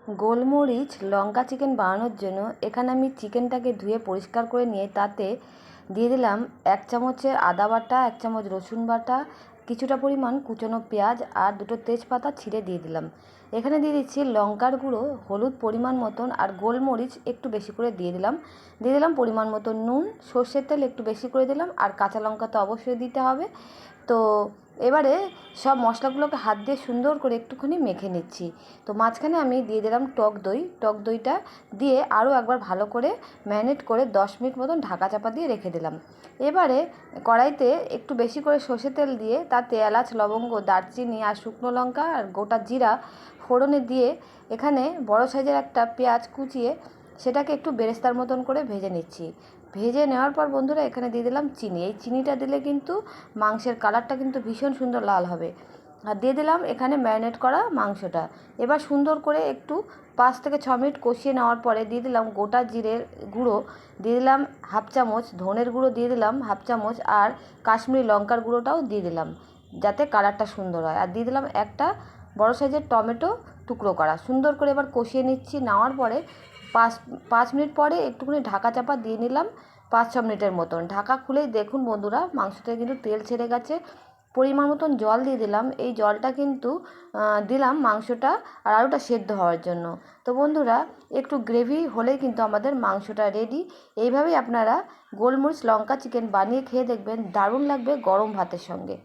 গোলমরিচ লঙ্কা চিকেন বানানোর জন্য এখানে আমি চিকেনটাকে ধুয়ে পরিষ্কার করে নিয়ে তাতে দিয়ে দিলাম 1 চামচের আদা বাটা, 1 চামচ রসুন বাটা, কিছুটা পরিমাণ কুচনো পেঁয়াজ আর 2টো তেজপাতা ছিঁড়ে দিয়ে দিলাম। এখানে দিয়ে দিচ্ছি লঙ্কার গুঁড়ো, হলুদ পরিমাণ মতন আর গোলমরিচ একটু বেশি করে দিয়ে দিলাম পরিমাণ মতো নুন, সর্ষের তেল একটু বেশি করে দিলাম আর কাঁচা লঙ্কা তো অবশ্যই দিতে হবে। তো এবারে সব মশলাগুলোকে হাত দিয়ে সুন্দর করে একটুখানি মেখে নিচ্ছি। তো মাঝখানে আমি দিয়ে দিলাম টক দইটা দিয়ে আরও একবার ভালো করে ম্যারিনেট করে 10 মিনিট মতন ঢাকা চাপা দিয়ে রেখে দিলাম। এবারে কড়াইতে একটু বেশি করে সর্ষের তেল দিয়ে তাতে এলাচ, লবঙ্গ, দারচিনি আর শুকনো লঙ্কা আর গোটা জিরা ফোড়নে দিয়ে এখানে বড় সাইজের একটা পেঁয়াজ কুচিয়ে সেটাকে একটু বেরেস্তার মতন করে ভেজে নিচ্ছি। ভেজে নেওয়ার পর বন্ধুরা এখানে দিয়ে দিলাম চিনি। এই চিনিটা দিলে কিন্তু মাংসের কালারটা কিন্তু ভীষণ সুন্দর লাল হবে। আর দিয়ে দিলাম এখানে ম্যারিনেট করা মাংসটা। এবার সুন্দর করে একটু 5 থেকে 6 মিনিট কষিয়ে নেওয়ার পরে দিয়ে দিলাম গোটা জিরের গুঁড়ো, দিয়ে দিলাম 1/2 চামচ, ধনের গুঁড়ো দিয়ে দিলাম 1/2 চামচ আর কাশ্মীরি লঙ্কার গুঁড়োটাও দিয়ে দিলাম যাতে কালারটা সুন্দর হয়। আর দিয়ে দিলাম একটা বড় সাইজের টমেটো টুকরো করা। সুন্দর করে এবার কষিয়ে নিচ্ছি। নেওয়ার পরে 5 মিনিট পরে একটুখানি ঢাকা চাপা দিয়ে নিলাম 5-6 মিনিটের মতন। ঢাকা খুলেই দেখুন বন্ধুরা মাংসটা কিন্তু তেল ছেড়ে গেছে। পরিমাণ মতন জল দিয়ে দিলাম। এই জলটা কিন্তু দিলাম মাংসটা আর আলুটা সেদ্ধ হওয়ার জন্য। তো বন্ধুরা একটু গ্রেভি হলেই কিন্তু আমাদের মাংসটা রেডি। এইভাবেই আপনারা গোলমরিচ লঙ্কা চিকেন বানিয়ে খেয়ে দেখবেন, দারুণ লাগবে গরম ভাতের সঙ্গে।